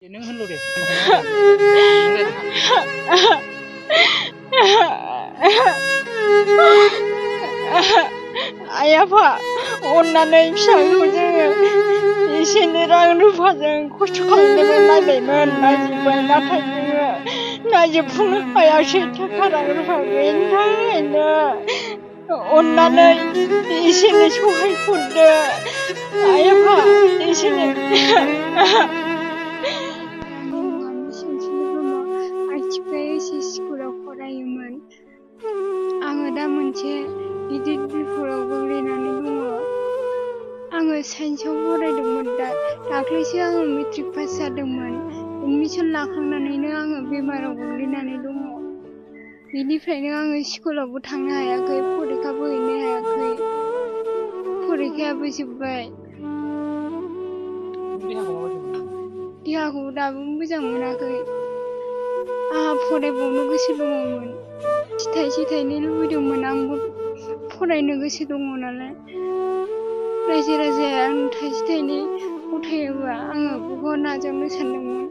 नों होनल' दे आइ आफा अननानै फिसाखौ जोङो एसे एनै रां रुफाजों खस्थ' खालामनानै नायबायमोन नायजोब्बाय नाथाय जोङो नायजोबफुंनो हायासै थाखा रां रुफा गैयिनि थाखायनो अननानै एसे एनै सहाय हरदो आइ आफा एसे एनै स्कुलाव फरायोमोन आङो दा मोनसे गिदिर बिफदाव गोग्लैनानै दङ आङो साइन्सआव फरायदोंमोन दाख्लैसो आङो मेट्रिक पास जादोंमोन एडमिसन लाखांनानैनो आङो बेमाराव गोग्लैनानै दङ बेनिफ्रायनो आङो स्कुलावबो थांनो हायाखै फरिखाबो हैनो हायाखै फरिखायाबो जोब्बाय देहाखौ दाबो मोजां मोनाखै आंहा फरायबावनो गोसो दङमोन थाइसे थाइनै लुबैदोंमोन आंबो फरायनो गोसो दङ नालाय रायजो राजाया आंनो थाइसे थाइनै गथायोबा आङो बेखौ नाजावनो सानदोंमोन।